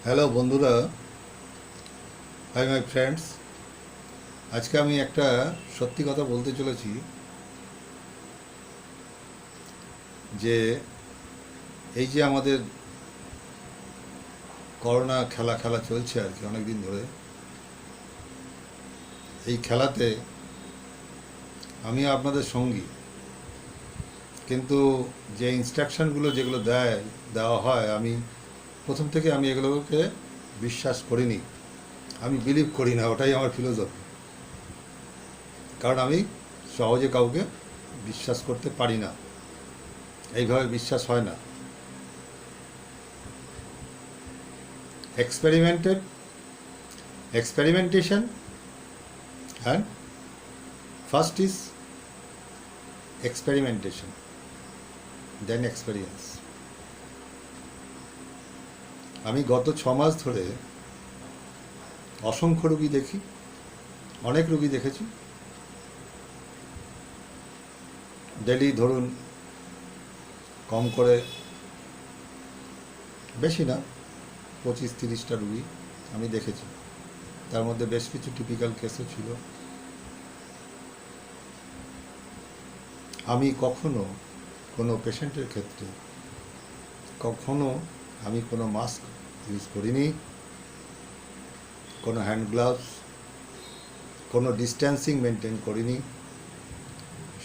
Hello বন্ধুরা, hi my friends. আজকে আমি একটা সত্যি কথা বলতে চলেছি যে এই যে আমাদের করোনা খেলা খেলা চলছে আর কি অনেক দিন ধরে। এই খেলাতে আমি আপনাদের সঙ্গী, কিন্তু যে ইনস্ট্রাকশনগুলো যেগুলো দেওয়া হয়, আমি প্রথম থেকে আমি এগুলোকে বিশ্বাস করিনি, আমি বিলিভ করি না। ওটাই আমার ফিলোসফি। কারণ আমি সহজে কাউকে বিশ্বাস করতে পারি না, এইভাবে বিশ্বাস হয় না। Experimented experimentation and first is experimentation, then experience. আমি গত 6 মাস ধরে অসংখ্য রোগী দেখি, অনেক রোগী দেখেছি। ডেলি ধরুন কম করে, বেশি না, 25-30টা রুগী আমি দেখেছি। তার মধ্যে বেশ কিছু টিপিক্যাল কেসও ছিল। আমি কখনো কোনো পেশেন্টের ক্ষেত্রে কখনো আমি কোনো মাস্ক ইউজ করিনি, কোনো হ্যান্ড গ্লাভস, কোনো ডিস্ট্যান্সিং মেনটেন করিনি।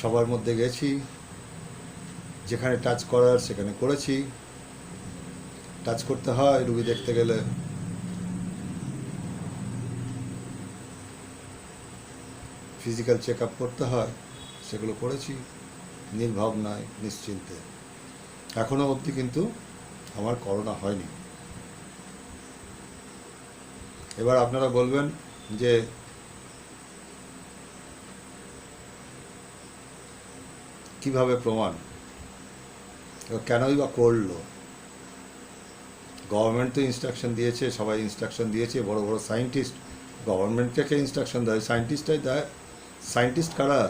সবার মধ্যে গেছি, যেখানে টাচ করার সেখানে করেছি। টাচ করতে হয় রুগী দেখতে গেলে, ফিজিক্যাল চেক আপ করতে হয়, সেগুলো করেছি নির্ভাবনায়, নিশ্চিন্তে। এখনও অবধি কিন্তু আমার করোনা হয়নি। এবার আপনারা বলবেন যে কিভাবে প্রমাণ, কেনই বা করলো? গভর্নমেন্ট তো ইনস্ট্রাকশন দিয়েছে, সবাই ইনস্ট্রাকশন দিয়েছে, বড় বড় সায়েন্টিস্ট। গভর্নমেন্টকে ইনস্ট্রাকশন দেয়, সায়েন্টিস্টটাই দেয়। সায়েন্টিস্ট কারা?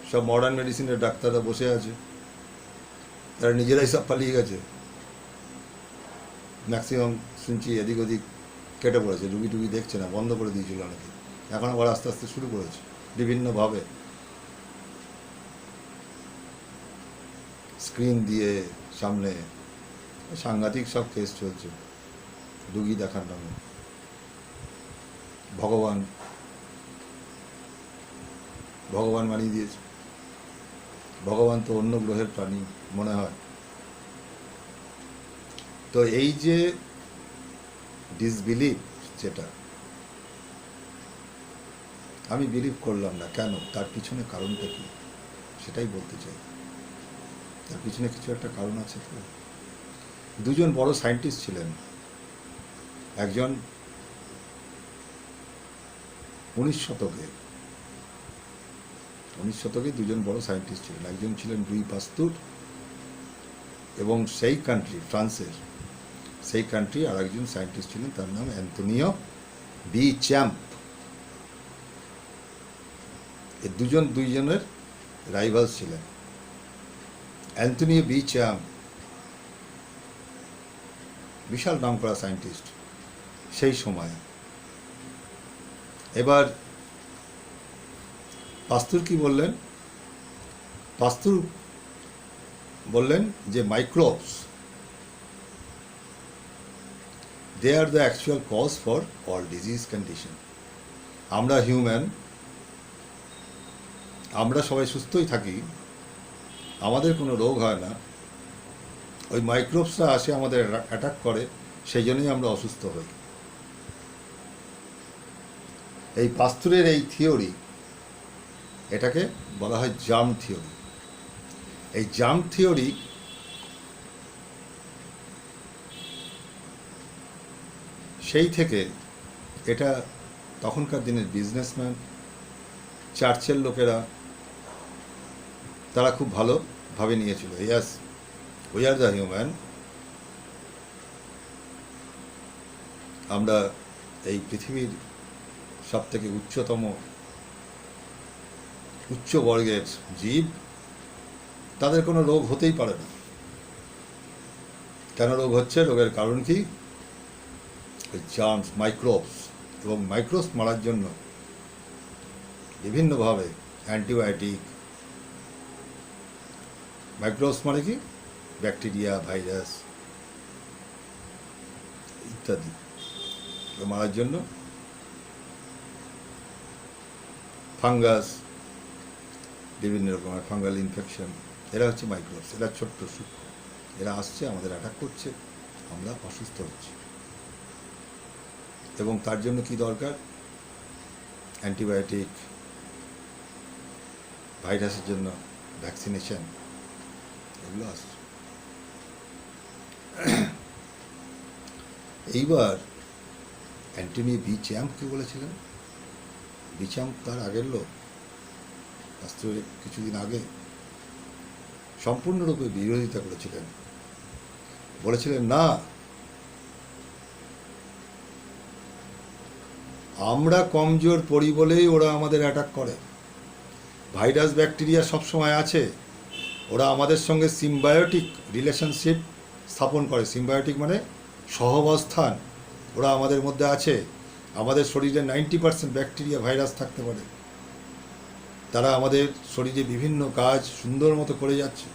সব মডার্ন মেডিসিনের ডাক্তাররা বসে আছে, তারা নিজেরাই সব পালিয়ে গেছে। ম্যাক্সিমাম শুনছি এদিক ওদিক কেটে পড়েছে, রুগী টুগি দেখছে না, বন্ধ করে দিয়েছিল অনেকে। এখন আবার আস্তে আস্তে শুরু করেছে বিভিন্নভাবে, স্ক্রিন দিয়ে সামনে। সাংঘাতিক সব কেস চলছে রুগী দেখার নামে। ভগবান ভগবান বানিয়ে দিয়েছে। ভগবান তো অন্য গ্রহের প্রাণী মনে হয়। তো এই যে ডিসবিলিভ, যেটা আমি বিলিভ করলাম না, কেন? তার পিছনে কারণটা কি সেটাই বলতে চাই। তার পিছনে কিছু একটা কারণ আছে। তো দুজন বড় সায়েন্টিস্ট ছিলেন। একজন 19 শতকে, 19 শতকে দুজন বড় সায়েন্টিস্ট ছিলেন। একজন ছিলেন লুই পাস্তুর, এবং সেই কান্ট্রি, ফ্রান্সের সেই কান্ট্রি আর একজন সায়েন্টিস্ট ছিলেন, তার নাম অ্যান্তোনিও বি চ্যাম্প। এই দুইজনের রাইভালস ছিলেন। অ্যান্তোনিও বি চ্যাম্প বিশাল নামকরা সায়েন্টিস্ট সেই সময়। এবার পাস্তুর কি বললেন? পাস্তুর বললেন যে microbes, they are the actual cause for all disease condition. আমরা হিউম্যান, আমরা সবাই সুস্থই থাকি, আমাদের কোনো রোগ হয় না। ওই মাইক্রোবসরা আসে, আমাদের অ্যাটাক করে, সেই জন্যই আমরা অসুস্থ হই। এই পাস্তুরের এই থিওরি, এটাকে বলা হয় জার্ম থিওরি। এই জার্ম থিওরি সেই থেকে, এটা তখনকার দিনের বিজনেসম্যান, চার্চের লোকেরা, তারা খুব ভালোভাবে নিয়েছিল। ইয়াস, উই আর দ্য হিউম্যান। আমরা এই পৃথিবীর সব থেকে উচ্চ বর্গের জীব, তাদের কোনো রোগ হতেই পারে না। কেন রোগ হচ্ছে, রোগের কারণ কি? জার্মস, মাইক্রোবস, এবং মাইক্রোবস মারার জন্য বিভিন্নভাবে অ্যান্টিবায়োটিক, মাইক্রোবস মানে কি, ব্যাকটেরিয়া, ভাইরাস ইত্যাদি মারার জন্য, ফাঙ্গাস, বিভিন্ন রকমের ফাঙ্গাল ইনফেকশন, এরা হচ্ছে মাইক্রোবস। এরা ছোট্ট সূক্ষ্ম, এরা আসছে, আমাদের অ্যাটাক করছে, আমরা অসুস্থ হচ্ছি। এবং তার জন্য কি দরকার? অ্যান্টিবায়োটিক, ভাইরাসের জন্য ভ্যাকসিনেশন, এগুলো আসছে। এইবার অ্যান্টনি বিচ্যাম্প কি বলেছিলেন? বিচ্যাম্প তার আগের লোক, বাস্তবে কিছুদিন আগে সম্পূর্ণরূপে বিরোধিতা করেছিলেন, বলেছিলেন না, আমরা কমজোর পড়ি বলেই ওরা আমাদের অ্যাটাক করে। ভাইরাস ব্যাকটেরিয়া সবসময় আছে, ওরা আমাদের সঙ্গে সিম্বায়োটিক রিলেশনশিপ স্থাপন করে। সিম্বায়োটিক মানে সহাবস্থান, ওরা আমাদের মধ্যে আছে। আমাদের শরীরে 90% ব্যাকটেরিয়া, ভাইরাস থাকতে পারে। তারা আমাদের শরীরে বিভিন্ন কাজ সুন্দর মতো করে যাচ্ছে,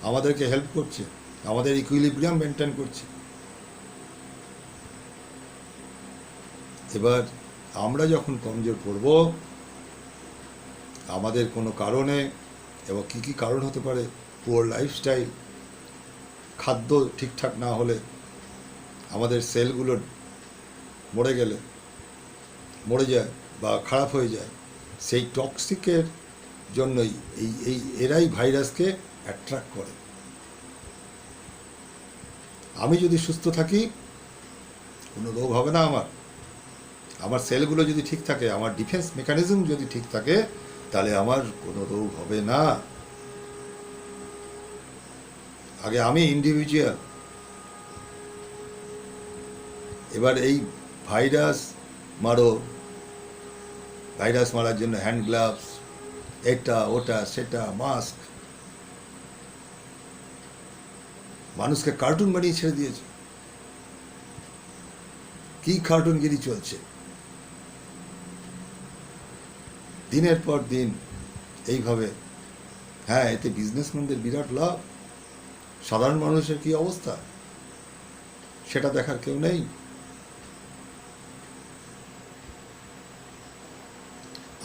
আমাদেরকে হেল্প করছে, আমাদের ইকুইলিব্রিয়াম মেনটেন করছে। এবার আমরা যখন কমজোর পড়ব, আমাদের কোনো কারণে, এবং কী কী কারণ হতে পারে, পুয়ার লাইফস্টাইল, খাদ্য ঠিকঠাক না হলে, আমাদের সেলগুলো মরে গেলে, মরে যায় বা খারাপ হয়ে যায়, সেই টক্সিকের জন্যই এরাই ভাইরাসকে অ্যাট্রাক্ট করে। আমি যদি সুস্থ থাকি, কোনো রোগ হবে না আমার সেলগুলো যদি ঠিক থাকে, আমার ডিফেন্স মেকানিজম যদি ঠিক থাকে, তাহলে আমার কোনো রোগ হবে না। আগে আমি ইন্ডিভিজুয়াল। এবার এই ভাইরাস মারার জন্য হ্যান্ড গ্লাভস, এটা ওটা সেটা, মাস্ক, মানুষকে কার্টুন বানিয়ে ছেড়ে দিয়েছে। কি কার্টুনগিরি চলছে দিনের পর দিন এইভাবে। হ্যাঁ, এতে বিজনেসম্যানদের বিরাট লাভ, সাধারণ মানুষের কি অবস্থা সেটা দেখার কেউ নেই।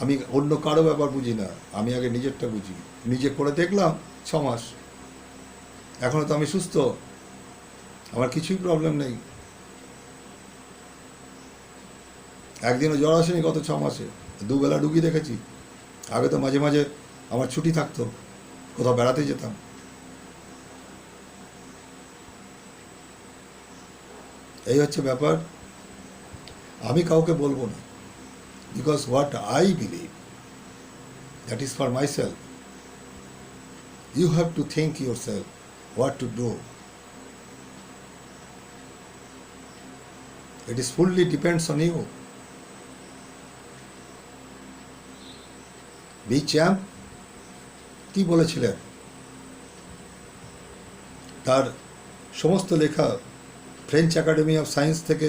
আমি অন্য কারো ব্যাপার বুঝি না, আমি আগে নিজেরটা বুঝি। নিজে করে দেখলাম 6 মাস, এখনো তো আমি সুস্থ, আমার কিছুই প্রবলেম নেই। একদিনও জ্বর আসেনি গত 6 মাসে, 2 বেলা রুগী দেখেছি। আগে তো মাঝে মাঝে আমার ছুটি থাকতো, কোথাও বেড়াতে যেতাম। এই হচ্ছে ব্যাপার। আমি কাউকে বলবো না, because what I believe, that is for myself. You have to think yourself what to do. It is fully depends on you. Bechamp কি বলেছিলেন? তার সমস্ত লেখা ফ্রেঞ্চ একাডেমি অফ সায়েন্স থেকে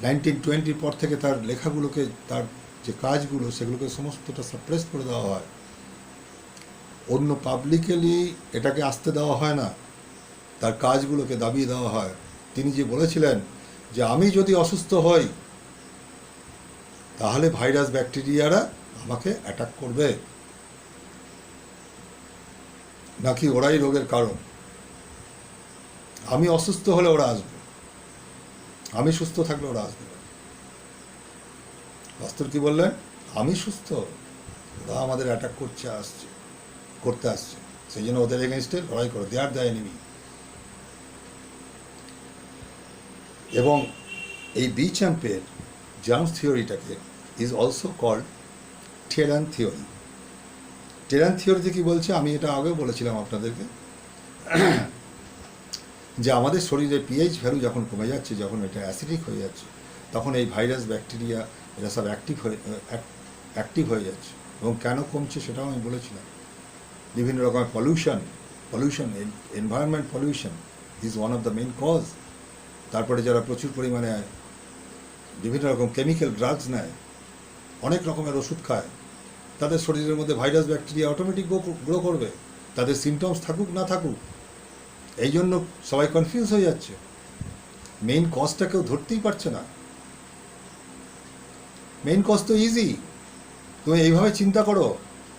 1920 পর থেকে তার লেখাগুলোকে, তার যে কাজগুলো, সেগুলোকে সমস্তটা সাপ্রেস করে দেওয়া হয়। অন্য পাবলিকেলি এটাকে আসতে দেওয়া হয় না, তার কাজগুলোকে দাবিয়ে দেওয়া হয়। তিনি যে বলেছিলেন যে আমি যদি অসুস্থ হই, তাহলে ভাইরাস ব্যাকটেরিয়ারা আমাকে অ্যাটাক করবে, নাকি ওরাই রোগের কারণ। আমি অসুস্থ হলে ওরা আসবে, আমি সুস্থ থাকলে ওরা আসবে না। বাস্তব কি বললেন? আমি সুস্থ, ওরা আমাদের অ্যাটাক করতে আসছে, সেই জন্য ওদের এগেনস্টে লড়াই করো। They are the enemy. এবং এই বিচ্যাম্পের জার্মস থিওরিটাকে is also called terrain theory. Terrain থিওরিতে কি বলছে, আমি এটা আগেও বলেছিলাম আপনাদেরকে, যে আমাদের শরীরে পিএইচ ভ্যালু যখন কমে যাচ্ছে, যখন এটা অ্যাসিডিক হয়ে যাচ্ছে, তখন এই ভাইরাস ব্যাকটেরিয়া এরা সব অ্যাক্টিভ হয়ে যাচ্ছে। এবং কেন কমছে সেটাও আমি বলেছিলাম। বিভিন্ন রকমের pollution, environment pollution, is one of the main cause. তারপরে যারা প্রচুর পরিমাণে বিভিন্ন রকম কেমিক্যাল ড্রাগস নেয়, অনেক রকমের ওষুধ খায়, তাদের শরীরের মধ্যে ভাইরাস ব্যাকটেরিয়া অটোমেটিক গ্রো করবে, তাদের সিমটমস থাকুক না থাকুক। এই জন্য সবাই কনফিউজ হয়ে যাচ্ছে, মেইন কজটা কেউ ধরতেই পারছে না। মেইন কজ তো ইজি, তুমি এইভাবে চিন্তা করো,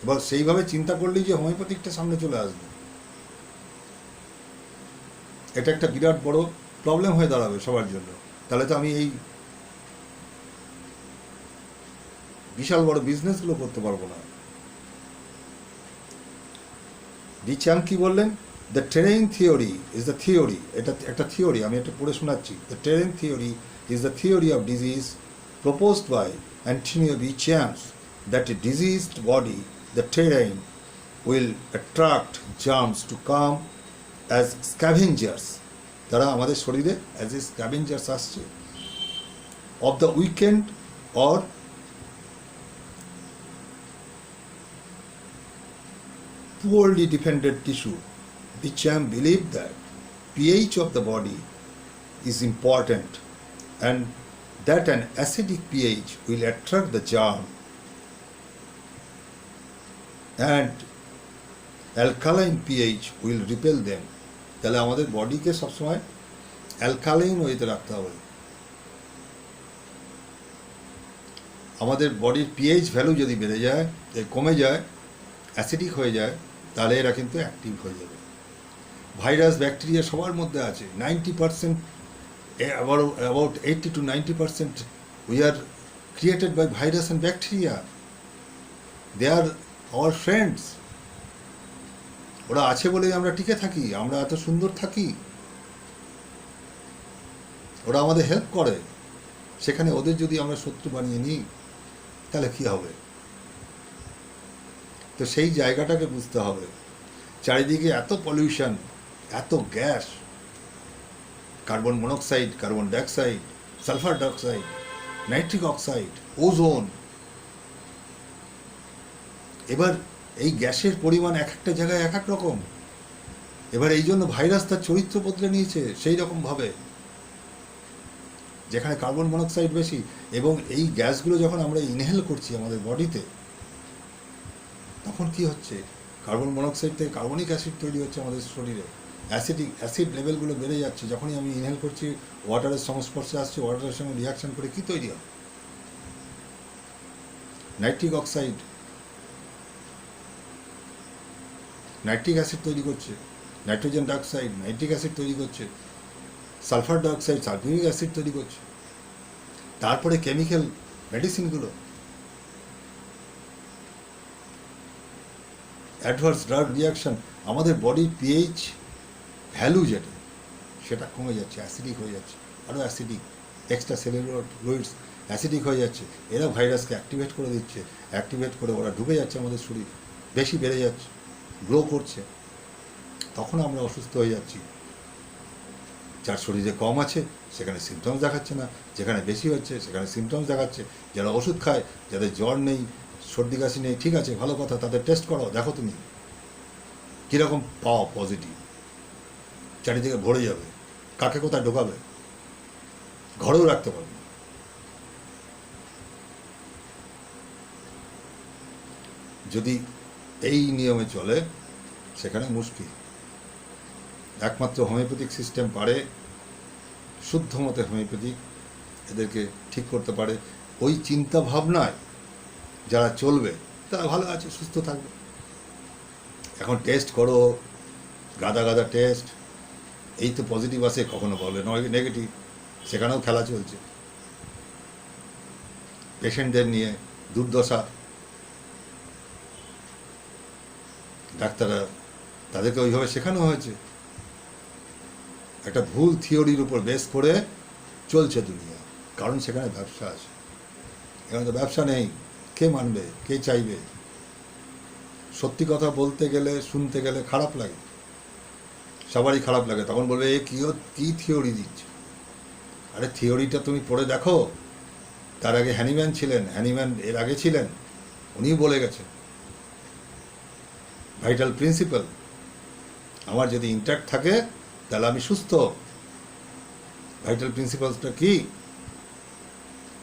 এবার সেইভাবে চিন্তা করলেই যে হোমিওপ্যাথিকটা সামনে চলে আসবে, এটা একটা বিরাট বড় প্রবলেম হয়ে দাঁড়াবে সবার জন্য। তাহলে তো আমি এই বিশাল বড় বিজনেসগুলো করতে পারবো না। ডিচ্যাম কি বললেন? The terrain theory is the theory, এটা একটা থিওরি, আমি এটা পড়ে শোনাচ্ছি। The terrain theory is the theory of disease proposed by Antonio B. Chams that a diseased body, the terrain, will attract germs to come as scavengers. তারা আমাদের শরীরে as a স্ক্যাভেঞ্জার্স আসছে of the weakened or poorly defended tissue. Bicham believed that pH of the body is important and that an acidic pH will attract the germ and alkaline pH will repel them. তাহলে আমাদের বডিকে সবসময় alkaline ওয়েতে রাখতে হবে। আমাদের বডির pH value যদি বেড়ে যায়, কমে যায়, অ্যাসিডিক হয়ে যায়, তাহলে এরা কিন্তু অ্যাক্টিভ হয়ে যাবে। ভাইরাস ব্যাকটেরিয়া সবার মধ্যে আছে, 90%, about 80 to 90% we are created by virus and bacteria. They are our friends. ওরা আছে বলেই আমরা টিকে থাকি, আমরা এত সুন্দর থাকি, ওরা আমাদের হেল্প করে। সেখানে ওদের যদি আমরা শত্রু বানিয়ে নিই তাহলে কি হবে? তো সেই জায়গাটাকে বুঝতে হবে। চারিদিকে এত পলিউশন, এত gas, carbon monoxide, carbon dioxide, sulphur dioxide, nitric oxide, ozone. এবার এই গ্যাসের পরিমাণ এক একটা জায়গায় এক এক রকম। এবার এই জন্য ভাইরাস তার চরিত্র বদলে নিয়েছে সেই রকমভাবে, যেখানে কার্বন মনোক্সাইড বেশি। এবং এই গ্যাসগুলো যখন আমরা ইনহেল করছি আমাদের বডিতে, তখন কি হচ্ছে? কার্বন মনোক্সাইড থেকে কার্বনিক অ্যাসিড তৈরি হচ্ছে আমাদের শরীরে, অ্যাসিড লেভেলগুলো বেড়ে যাচ্ছে। যখনই আমি ইনহেল করছি, ওয়াটারের সংস্পর্শে আসছে, ওয়াটারের সঙ্গে রিয়াকশন করে কি তৈরি হবে? নাইট্রিক অক্সাইড, নাইট্রিক অ্যাসিড তৈরি করছে, নাইট্রোজেন ডাইঅক্সাইড নাইট্রিক অ্যাসিড তৈরি করছে, সালফার ডাইঅক্সাইড সালফিউরিক অ্যাসিড তৈরি করছে। তারপরে কেমিক্যাল মেডিসিনগুলো, অ্যাডভার্স ড্রাগ রিয়াকশন, আমাদের বডির পিএইচ ভ্যালু যেটা, সেটা কমে যাচ্ছে, অ্যাসিডিক হয়ে যাচ্ছে, আরও acidic, extra cellular fluids acidic হয়ে যাচ্ছে। এরা ভাইরাসকে অ্যাক্টিভেট করে দিচ্ছে, অ্যাক্টিভেট করে ওরা ঢুকে যাচ্ছে আমাদের শরীর, বেশি বেড়ে যাচ্ছে, গ্রো করছে। তখন আমরা অসুস্থ হয়ে যাচ্ছি। যার শরীরে কম আছে সেখানে সিমটমস দেখাচ্ছে না, যেখানে বেশি হচ্ছে সেখানে সিমটমস দেখাচ্ছে। যারা ওষুধ খায়, যাদের জ্বর নেই, সর্দি কাশি নেই, ঠিক আছে, ভালো কথা, তাদের টেস্ট করো, দেখো তুমি কীরকম পাও পজিটিভ। চারিদিকে ভরে যাবে, কাকে কোথায় ঢোকাবে, ঘরেও রাখতে পারবে না। যদি এই নিয়মে চলে সেখানে মুশকিল। একমাত্র হোমিওপ্যাথিক সিস্টেম পারে, শুদ্ধ মতে হোমিওপ্যাথিক এদেরকে ঠিক করতে পারে। ওই চিন্তা ভাবনায় যারা চলবে তারা ভালো আছে, সুস্থ থাকবে। এখন টেস্ট করো, গাদা গাদা টেস্ট, এই তো পজিটিভ আসে, কখনো বলে নেগেটিভ, সেখানেও খেলা চলছে। পেশেন্টদের নিয়ে দুর্দশা, ডাক্তাররা তাদেরকে ওইভাবে শেখানো হয়েছে, একটা ভুল থিওরির উপর বেস করে চলছে দুনিয়া। কারণ সেখানে ব্যবসা আছে, এখানে তো ব্যবসা নেই, কে মানবে, কে চাইবে? সত্যি কথা বলতে গেলে, শুনতে গেলে খারাপ লাগে, সবারই খারাপ লাগে। তখন বলবে এ কী থিওরি দিচ্ছে। আরে থিওরিটা তুমি পড়ে দেখো। তার আগে হ্যানিম্যান ছিলেন, হ্যানিম্যান এর আগে ছিলেন, উনিও বলে গেছেন ভাইটাল প্রিন্সিপাল আমার যদি ইন্ট্যাক্ট থাকে তাহলে আমি সুস্থ। ভাইটাল প্রিন্সিপালসটা কি?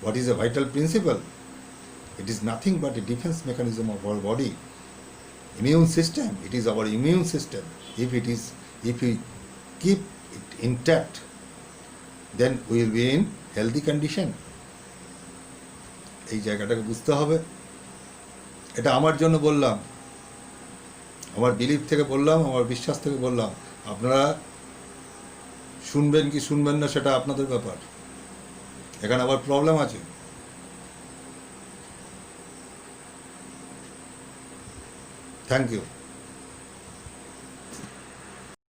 What is a vital principal? It is nothing but a defense mechanism of our body. Immune system, it is our immune system. If we keep it intact, then we will be in healthy condition. এই জায়গাটাকে বুঝতে হবে। এটা আমার জন্য বললাম, আমার believe থেকে বললাম, আমার বিশ্বাস থেকে বললাম। আপনারা শুনবেন কি শুনবেন না সেটা আপনাদের ব্যাপার। এখানে আবার প্রবলেম আছে। Thank you.